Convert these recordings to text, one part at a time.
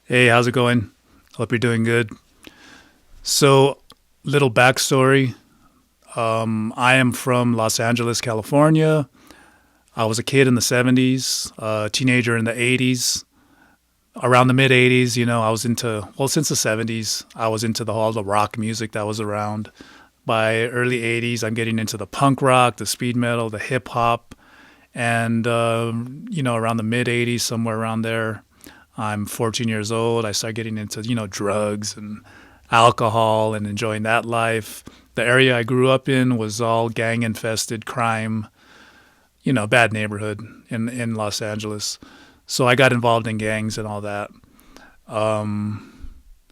Hey, how's it going? Hope you're doing good. So, little backstory. I am from Los Angeles, California. I was a kid in the 70s, a teenager in the 80s. Around the mid 80s, I was since the 70s, I was into all the rock music that was around. By early 80s, I'm getting into the punk rock, the speed metal, the hip hop. And, around the mid 80s, somewhere around there, I'm 14 years old. I start getting into, drugs and alcohol and enjoying that life. The area I grew up in was all gang infested crime, bad neighborhood in Los Angeles. So I got involved in gangs and all that.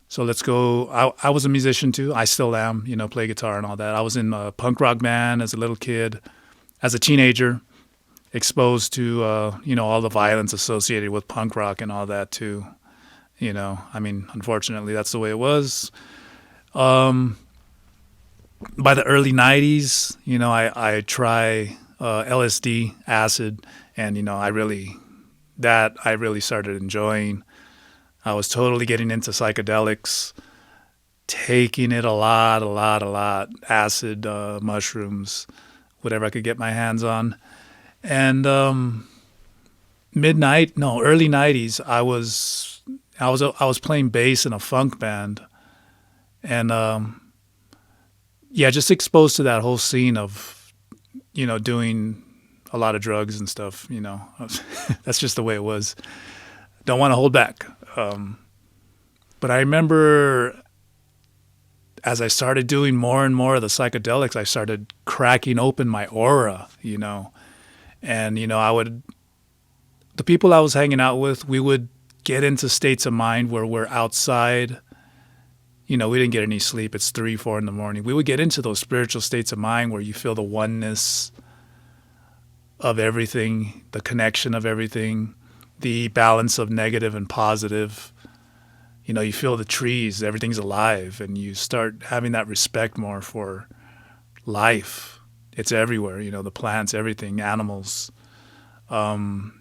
So let's go. I was a musician too. I still am, play guitar and all that. I was in a punk rock band as a little kid, as a teenager, exposed to, all the violence associated with punk rock and all that too. Unfortunately, that's the way it was. Um, by the early 90s, I try LSD, acid, and, I really started enjoying. I was totally getting into psychedelics, taking it a lot. Acid, mushrooms, whatever I could get my hands on. And early 90s, I was playing bass in a funk band, and yeah, just exposed to that whole scene of doing a lot of drugs and stuff. That's just the way it was. Don't want to hold back. But I remember as I started doing more and more of the psychedelics, I started cracking open my aura. And the people I was hanging out with, we would get into states of mind where we're outside. We didn't get any sleep. It's 3, 4 in the morning. We would get into those spiritual states of mind where you feel the oneness of everything, the connection of everything, the balance of negative and positive. You feel the trees, everything's alive, and you start having that respect more for life. It's everywhere, the plants, everything, animals. When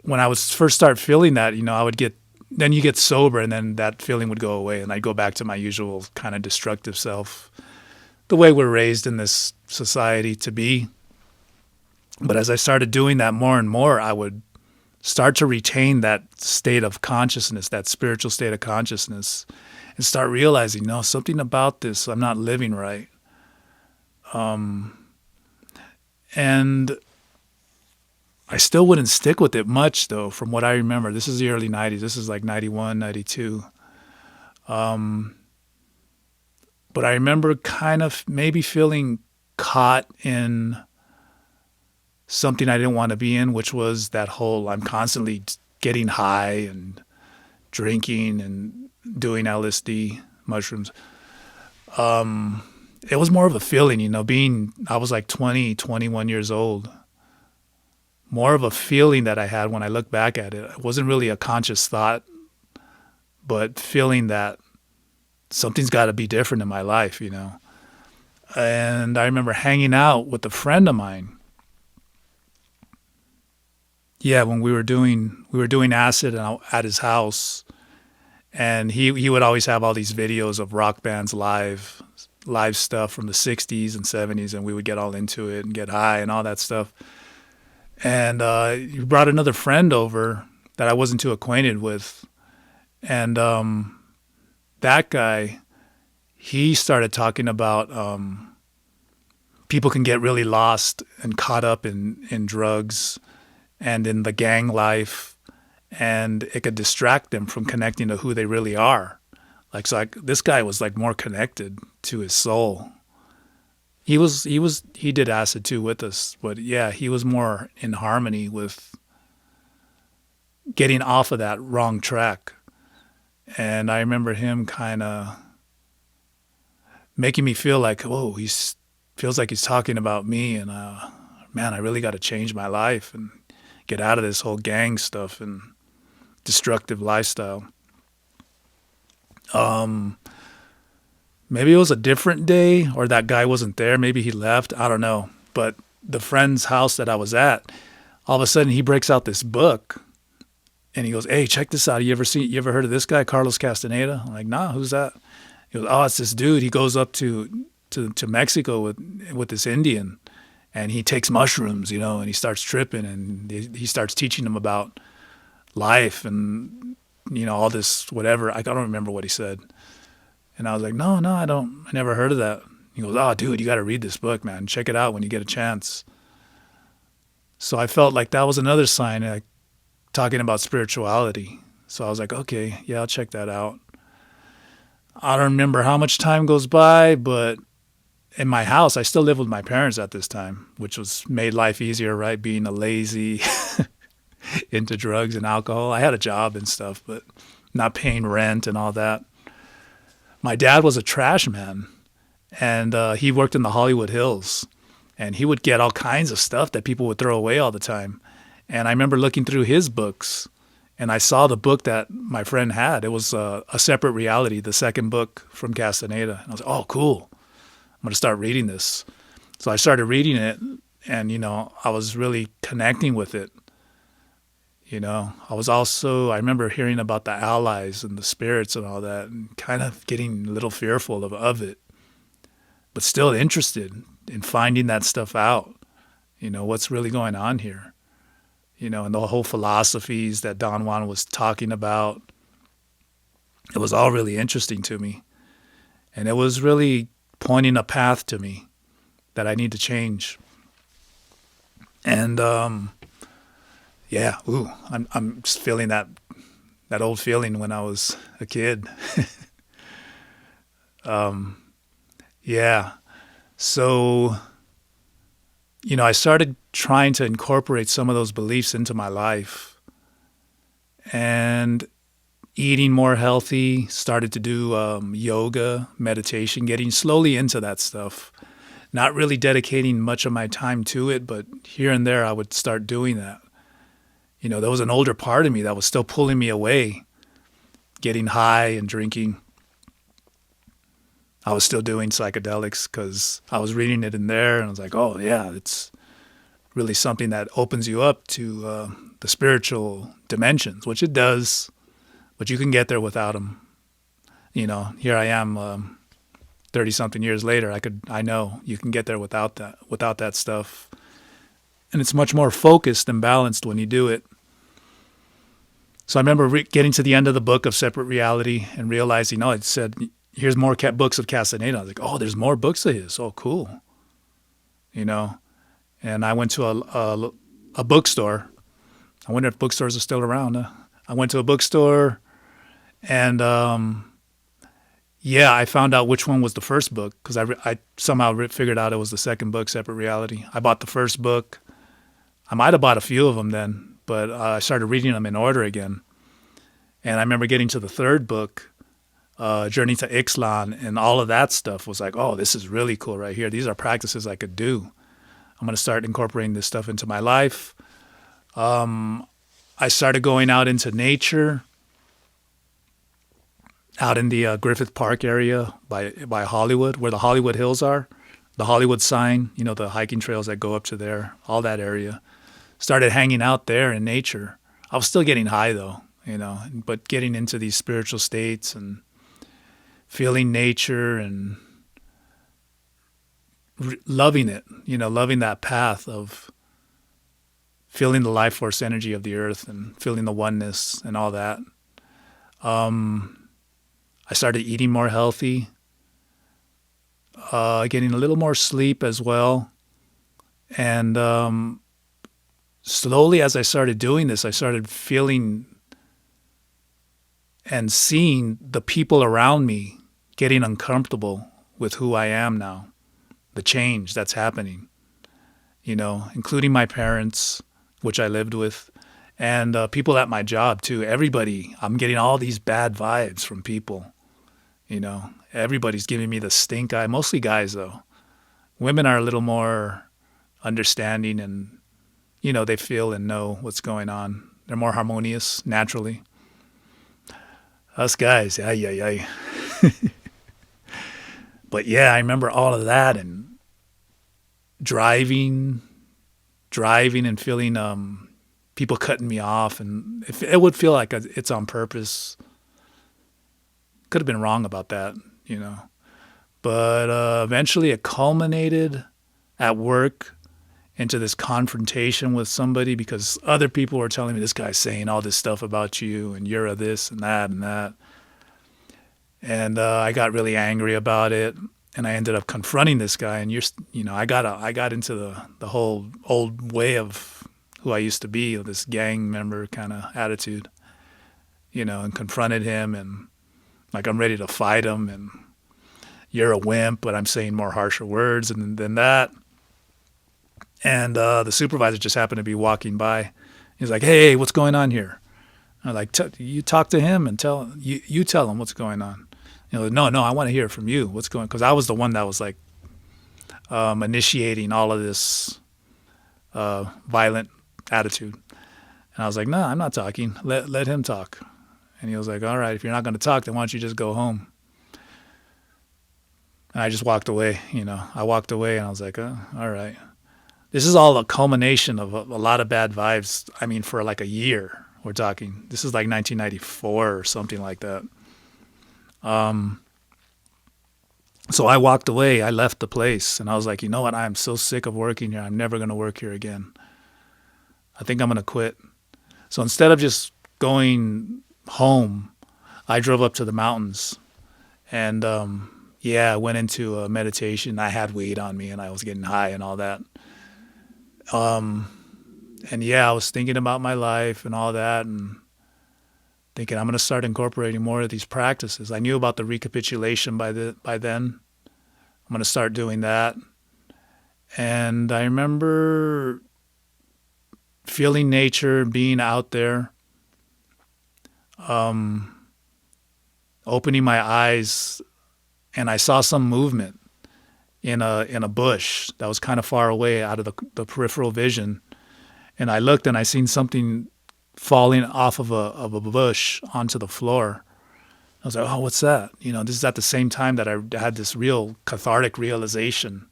I was first start feeling that, then you get sober and then that feeling would go away and I'd go back to my usual kind of destructive self, the way we're raised in this society to be. But as I started doing that more and more, I would start to retain that state of consciousness, that spiritual state of consciousness, and start realizing, no, something about this, I'm not living right. And I still wouldn't stick with it much, though, from what I remember. This is the early 90s. This is like 91, 92. But I remember kind of maybe feeling caught in something I didn't want to be in, which was that whole I'm constantly getting high and drinking and doing LSD, mushrooms. It was more of a feeling, I was like 20, 21 years old. More of a feeling that I had when I look back at it. It wasn't really a conscious thought, but feeling that something's got to be different in my life, And I remember hanging out with a friend of mine. Yeah, when we were doing acid at his house, and he would always have all these videos of rock bands live stuff from the 60s and 70s, and we would get all into it and get high and all that stuff. And he brought another friend over that I wasn't too acquainted with. And that guy, he started talking about people can get really lost and caught up in drugs and in the gang life, and it could distract them from connecting to who they really are. This guy was like more connected to his soul. He did acid too with us, but yeah, he was more in harmony with getting off of that wrong track. And I remember him kind of making me feel like, whoa, feels like he's talking about me, and man, I really got to change my life and get out of this whole gang stuff and destructive lifestyle. Maybe it was a different day, or that guy wasn't there. Maybe he left. I don't know. But the friend's house that I was at, all of a sudden he breaks out this book, And he goes, hey, check this out. You ever heard of this guy, Carlos Castaneda? I'm like, nah, who's that? He goes, oh, it's this dude. He goes up to Mexico with this Indian, and he takes mushrooms, and he starts tripping, and he starts teaching them about life and, all this whatever. I don't remember what he said. And I was like, no, I never heard of that. He goes, oh, dude, you got to read this book, man. Check it out when you get a chance. So I felt like that was another sign, like, talking about spirituality. So I was like, okay, yeah, I'll check that out. I don't remember how much time goes by, but in my house, I still live with my parents at this time, which was made life easier, right? Being a lazy, into drugs and alcohol. I had a job and stuff, but not paying rent and all that. My dad was a trash man, and he worked in the Hollywood Hills, and he would get all kinds of stuff that people would throw away all the time. And I remember looking through his books, and I saw the book that my friend had. It was A Separate Reality, the second book from Castaneda. And I was like, oh, cool. I'm going to start reading this. So I started reading it, and, I was really connecting with it. I remember hearing about the allies and the spirits and all that, and kind of getting a little fearful of it, but still interested in finding that stuff out. What's really going on here? And the whole philosophies that Don Juan was talking about. It was all really interesting to me. And it was really pointing a path to me that I need to change. And, I'm just feeling that old feeling when I was a kid. So, I started trying to incorporate some of those beliefs into my life, and eating more healthy, started to do yoga, meditation, getting slowly into that stuff. Not really dedicating much of my time to it, but here and there I would start doing that. There was an older part of me that was still pulling me away, getting high and drinking. I was still doing psychedelics because I was reading it in there, and I was like, oh, yeah, it's really something that opens you up to the spiritual dimensions, which it does, but you can get there without them. Here I am 30-something years later. I know you can get there without that stuff. And it's much more focused and balanced when you do it. So I remember getting to the end of the book of Separate Reality and realizing, it said, here's more books of Castaneda. I was like, oh, there's more books of his. Oh, cool. And I went to a bookstore. I wonder if bookstores are still around. I went to a bookstore, and I found out which one was the first book, because I somehow figured out it was the second book, Separate Reality. I bought the first book. I might have bought a few of them then, but I started reading them in order again. And I remember getting to the third book, Journey to Ixtlan, and all of that stuff was like, oh, this is really cool right here. These are practices I could do. I'm going to start incorporating this stuff into my life. I started going out into nature, out in the Griffith Park area by Hollywood, where the Hollywood Hills are, the Hollywood sign, the hiking trails that go up to there, all that area. Started hanging out there in nature. I was still getting high though, but getting into these spiritual states and feeling nature and loving it, loving that path of feeling the life force energy of the earth and feeling the oneness and all that. I started eating more healthy, getting a little more sleep as well. And slowly as I started doing this, I started feeling and seeing the people around me getting uncomfortable with who I am now, the change that's happening, including my parents, which I lived with, and people at my job too. Everybody, I'm getting all these bad vibes from people, everybody's giving me the stink eye, mostly guys though. Women are a little more understanding and, they feel and know what's going on. They're more harmonious naturally. Us guys, ay. But yeah, I remember all of that and driving and feeling people cutting me off, and if it would feel like it's on purpose. Could have been wrong about that, you know. But eventually it culminated at work into this confrontation with somebody because other people were telling me this guy's saying all this stuff about you and you're a this and that and that. And I got really angry about it, and I ended up confronting this guy. And I got into the whole old way of who I used to be, this gang member kind of attitude, and confronted him, and like I'm ready to fight him, and you're a wimp, but I'm saying more harsher words than that. And the supervisor just happened to be walking by. He's like, "Hey, what's going on here?" I'm like, "You talk to him and you tell him what's going on." No, I want to hear from you. What's going? Because I was the one that was like initiating all of this violent attitude. And I was like, "No, I'm not talking. Let him talk." And he was like, "All right, if you're not going to talk, then why don't you just go home?" And I just walked away. I walked away, and I was like, "Oh, all right." This is all a culmination of a lot of bad vibes. I mean, for like a year, we're talking. This is like 1994 or something like that. So I walked away. I left the place, and I was like, you know what? I am so sick of working here. I'm never going to work here again. I think I'm going to quit. So instead of just going home, I drove up to the mountains, and I went into a meditation. I had weed on me, and I was getting high and all that. I was thinking about my life and all that, and thinking I'm going to start incorporating more of these practices. I knew about the recapitulation by then. I'm going to start doing that. And I remember feeling nature, being out there, opening my eyes, and I saw some movement in a bush that was kind of far away out of the peripheral vision. And I looked, and I seen something falling off of a bush onto the floor. I was like, "Oh, what's that?" This is at the same time that I had this real cathartic realization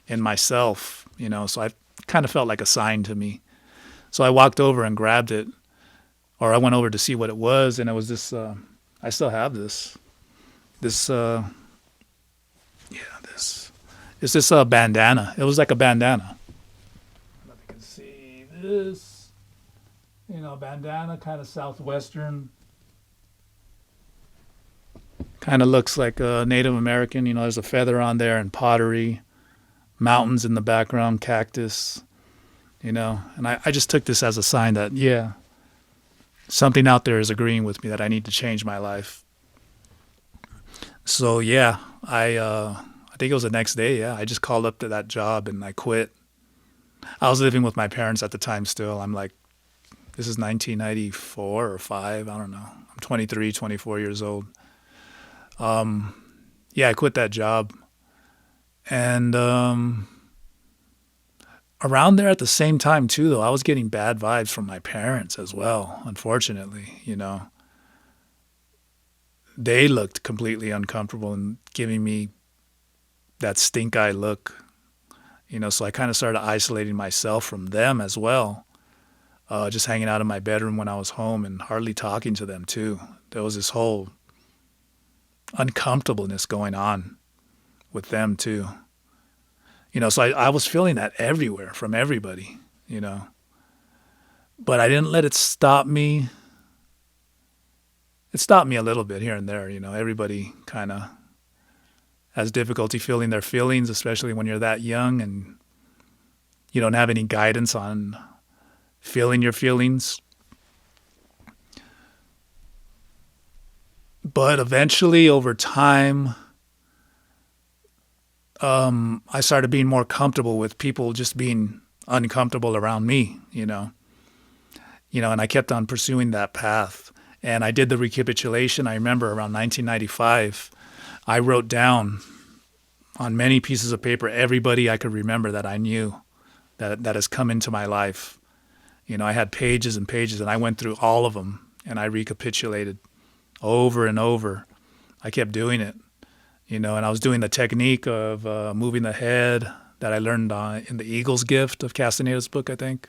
in myself, so I kind of felt like a sign to me. So I walked over and grabbed it, or I went over to see what it was, and it was this, I still have this. It's this bandana. It was like a bandana. I don't know if you can see this. Bandana, kind of southwestern. Kind of looks like a Native American. There's a feather on there and pottery, mountains in the background, cactus. And I just took this as a sign that, something out there is agreeing with me that I need to change my life. So, I think it was the next day, I just called up to that job and I quit. I was living with my parents at the time still. I'm like, this is 1994 or 5, I don't know. I'm 23, 24 years old. I quit that job. And around there at the same time too, though, I was getting bad vibes from my parents as well, unfortunately, They looked completely uncomfortable and giving me that stink eye look, so I kind of started isolating myself from them as well. Just hanging out in my bedroom when I was home and hardly talking to them too. There was this whole uncomfortableness going on with them too. So I was feeling that everywhere from everybody, But I didn't let it stop me. It stopped me a little bit here and there, Everybody kind of has difficulty feeling their feelings, especially when you're that young and you don't have any guidance on feeling your feelings. But eventually, over time, I started being more comfortable with people just being uncomfortable around me, and I kept on pursuing that path. And I did the recapitulation. I remember around 1995, I wrote down on many pieces of paper everybody I could remember that I knew that has come into my life. I had pages and pages, and I went through all of them, and I recapitulated over and over. I kept doing it, and I was doing the technique of moving the head that I learned in the Eagle's Gift of Castaneda's book, I think.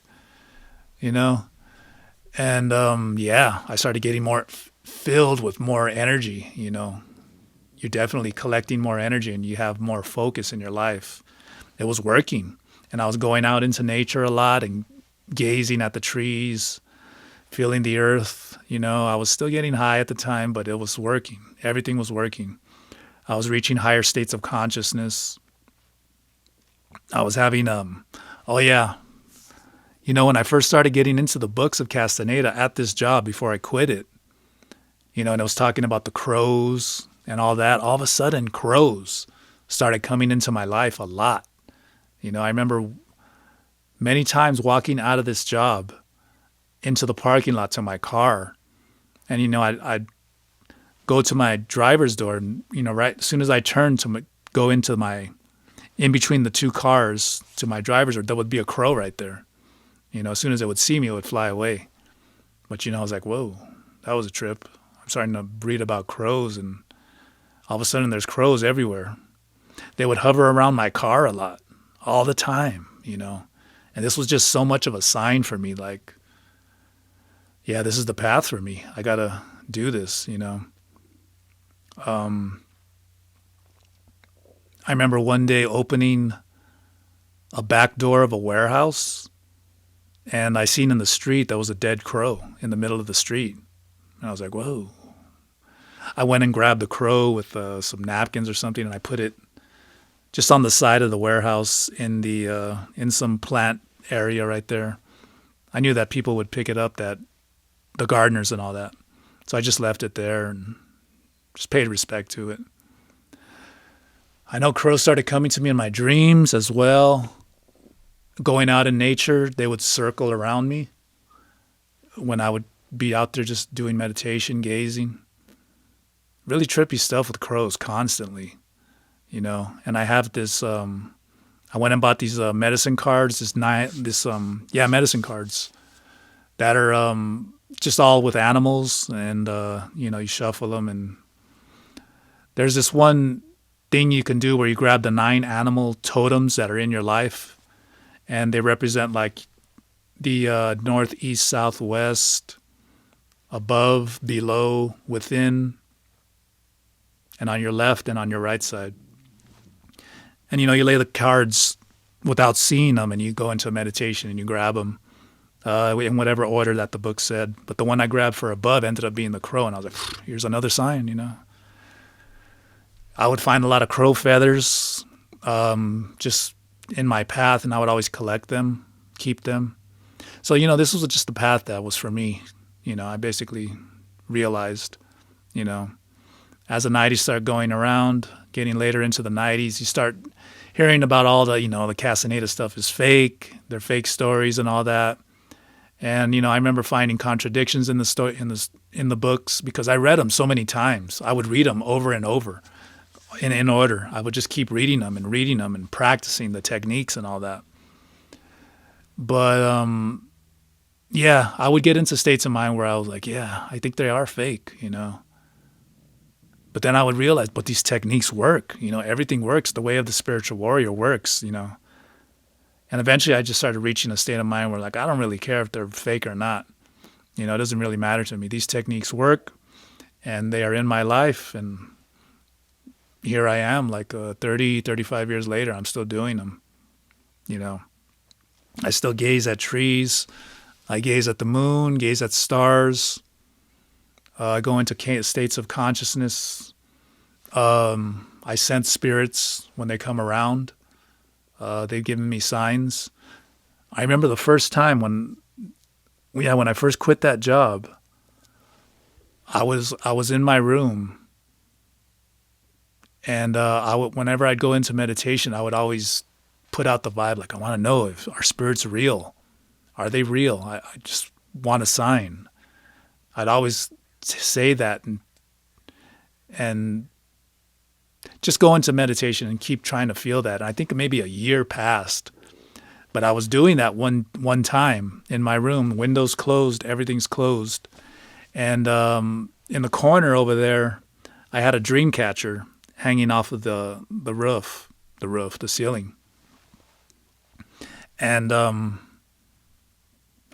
you know? And yeah, I started getting more filled with more energy, you know. You're definitely collecting more energy and you have more focus in your life. It was working. And I was going out into nature a lot and gazing at the trees, feeling the earth. You know, I was still getting high at the time, but it was working. Everything was working. I was reaching higher states of consciousness. I was having, oh yeah, you know, when I first started getting into the books of Castaneda at this job before I quit it, you know, and I was talking about the crows and all that, all of a sudden crows started coming into my life a lot. You know, I remember many times walking out of this job into the parking lot to my car. And, you know, I'd go to my driver's door and, you know, right as soon as I turned to go into my, in between the two cars to my driver's door, there would be a crow right there. You know, as soon as it would see me, it would fly away. But, you know, I was like, whoa, that was a trip. I'm starting to read about crows, and all of a sudden there's crows everywhere. They would hover around my car a lot, all the time, you know. And this was just so much of a sign for me, like, yeah, this is the path for me. I got to do this, you know. I remember one day opening a back door of a warehouse, and I seen in the street there was a dead crow in the middle of the street. And I was like, whoa. I went and grabbed the crow with some napkins or something, and I put it just on the side of the warehouse in some plant area right there. I knew that people would pick it up, that the gardeners and all that. So I just left it there and just paid respect to it. I know crows started coming to me in my dreams as well. Going out in nature, they would circle around me when I would be out there just doing meditation, gazing. Really trippy stuff with crows constantly, you know. And I have this, I went and bought these medicine cards, medicine cards that are just all with animals, and, you know, you shuffle them. And there's this one thing you can do where you grab the 9 animal totems that are in your life, and they represent like the north, east, south, west, above, below, within, and on your left and on your right side. And, you know, you lay the cards without seeing them, and you go into a meditation and you grab them in whatever order that the book said. But the one I grabbed for above ended up being the crow, and I was like, here's another sign, you know. I would find a lot of crow feathers just in my path, and I would always collect them, keep them. So, you know, this was just the path that was for me. You know, I basically realized, you know, as the 90s start going around, getting later into the 90s, you start hearing about all the, you know, the Castaneda stuff is fake, they're fake stories and all that. And, you know, I remember finding contradictions in the story, in the books, because I read them so many times. I would read them over and over in order. I would just keep reading them and practicing the techniques and all that. But yeah, I would get into states of mind where I was like, yeah, I think they are fake, you know. But then I would realize, but these techniques work, you know, everything works. The way of the spiritual warrior works, you know. And eventually I just started reaching a state of mind where, like, I don't really care if they're fake or not. You know, it doesn't really matter to me. These techniques work, and they are in my life, and here I am, like 30, 35 years later, I'm still doing them, you know. I still gaze at trees. I gaze at the moon, gaze at stars. I go into states of consciousness. I sense spirits when they come around. They've given me signs. I remember the first time when I first quit that job, I was in my room, and whenever I'd go into meditation, I would always put out the vibe, like, I want to know if our spirits real. Are they real? I just want a sign. I'd always say that and just go into meditation and keep trying to feel that. And I think maybe a year passed, but I was doing that one time in my room, windows closed, everything's closed. And in the corner over there, I had a dream catcher hanging off of the ceiling. And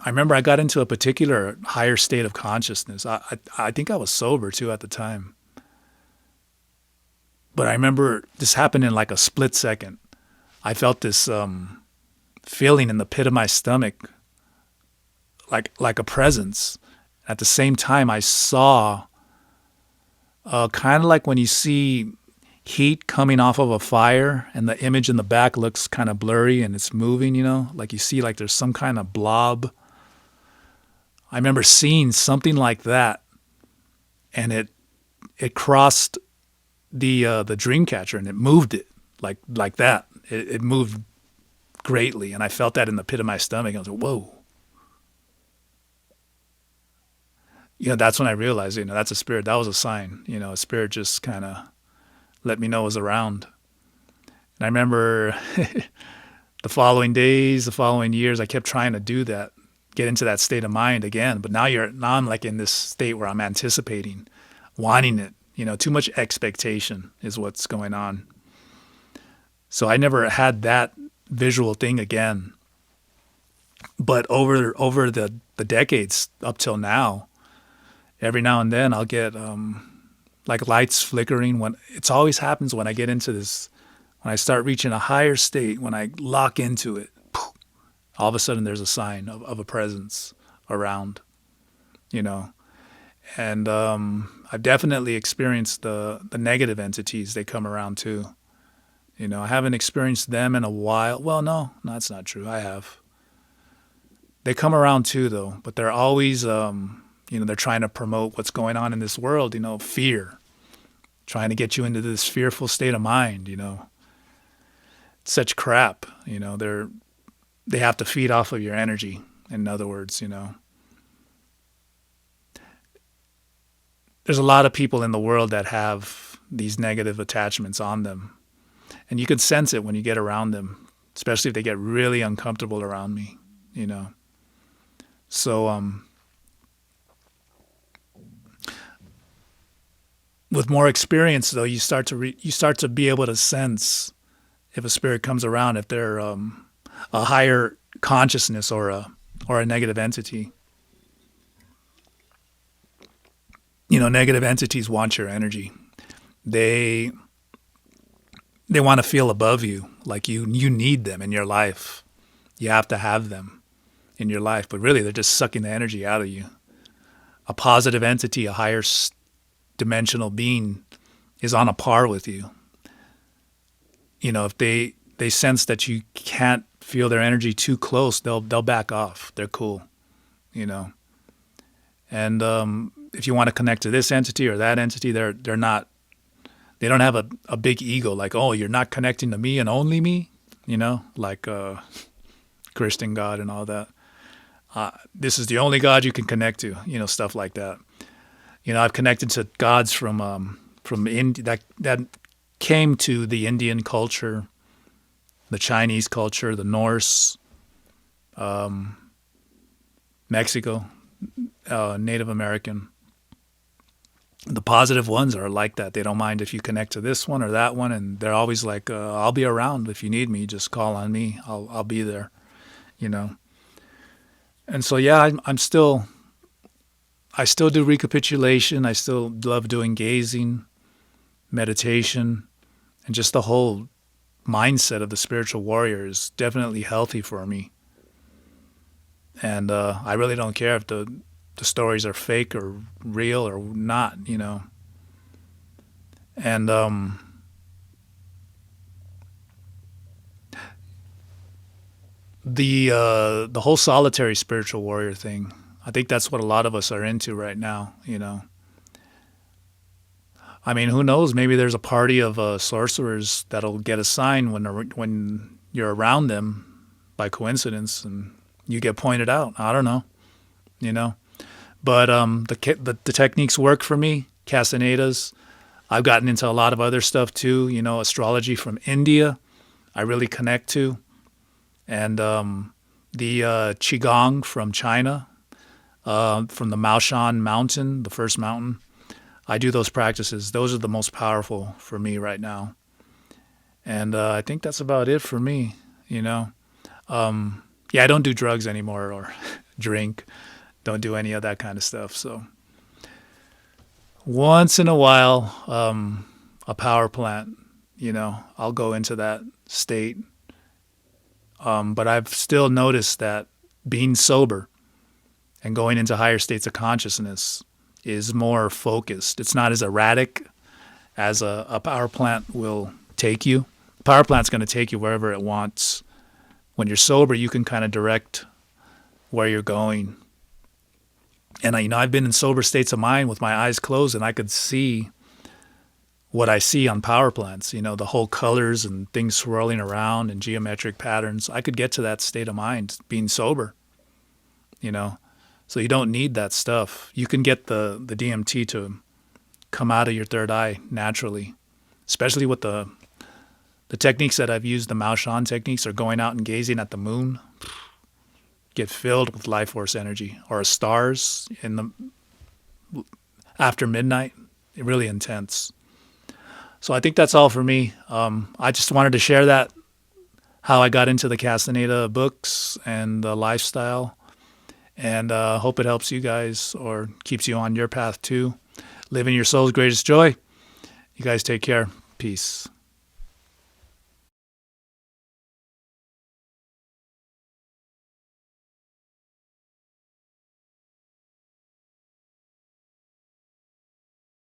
I remember I got into a particular higher state of consciousness. I think I was sober too at the time. But I remember this happened in like a split second. I felt this feeling in the pit of my stomach, like a presence. At the same time, I saw kind of like when you see heat coming off of a fire and the image in the back looks kind of blurry and it's moving, like you see like there's some kind of blob. I remember seeing something like that, and it crossed the dream catcher and it moved it like that. It moved greatly, and I felt that in the pit of my stomach. I was like, whoa. That's when I realized, that's a spirit. That was a sign. A spirit just kind of let me know it was around. And I remember the following days, the following years, I kept trying to do that, get into that state of mind again. But now I'm like in this state where I'm anticipating, wanting it. Too much expectation is what's going on. So I never had that visual thing again. But over the decades up till now, every now and then I'll get like lights flickering. When it always happens when I get into this, when I start reaching a higher state, when I lock into it, all of a sudden there's a sign of a presence around, And I've definitely experienced the negative entities. They come around too. I haven't experienced them in a while. Well, no, that's not true. I have. They come around too, though, but they're always, they're trying to promote what's going on in this world, fear, trying to get you into this fearful state of mind, It's such crap, they have to feed off of your energy, in other words, There's a lot of people in the world that have these negative attachments on them. And you can sense it when you get around them, especially if they get really uncomfortable around me, So, with more experience, though, you start to be able to sense if a spirit comes around, if they're a higher consciousness or a negative entity. Negative entities want your energy. They want to feel above you, like you need them in your life. You have to have them in your life, but really they're just sucking the energy out of you. A positive entity, a higher dimensional being is on a par with you. If they sense that you can't feel their energy too close, they'll back off. They're cool, And if you want to connect to this entity or that entity, they're not. They don't have a big ego like, oh, you're not connecting to me and only me, like Christian God and all that. This is the only God you can connect to, stuff like that. I've connected to gods from India that came to the Indian culture, the Chinese culture, the Norse, Mexico, Native American. The positive ones are like that. They don't mind if you connect to this one or that one, and they're always like, "I'll be around if you need me. Just call on me. I'll be there," And so, yeah, I still do recapitulation. I still love doing gazing, meditation, and just the whole mindset of the spiritual warrior is definitely healthy for me. And I really don't care if the stories are fake or real or not, And the whole solitary spiritual warrior thing, I think that's what a lot of us are into right now, I mean, who knows? Maybe there's a party of sorcerers that'll get a sign when you're around them by coincidence, and you get pointed out. I don't know, But the techniques work for me. Castaneda's. I've gotten into a lot of other stuff too. Astrology from India, I really connect to, and the qigong from China, from the Maoshan Mountain, the first mountain. I do those practices. Those are the most powerful for me right now, and I think that's about it for me. Yeah, I don't do drugs anymore or drink, don't do any of that kind of stuff. So once in a while, a power plant, I'll go into that state. But I've still noticed that being sober and going into higher states of consciousness is more focused. It's not as erratic as a power plant will take you. A power plant's going to take you wherever it wants. When you're sober, you can kind of direct where you're going. And I've been in sober states of mind with my eyes closed, and I could see what I see on power plants, the whole colors and things swirling around and geometric patterns. I could get to that state of mind being sober, So you don't need that stuff. You can get the DMT to come out of your third eye naturally, especially with the techniques that I've used, the Mao Shan techniques, or going out and gazing at the moon. Get filled with life force energy, or stars after midnight. Really intense. So I think that's all for me. I just wanted to share that, how I got into the Castaneda books and the lifestyle, and hope it helps you guys or keeps you on your path too. Living your soul's greatest joy. You guys take care. Peace.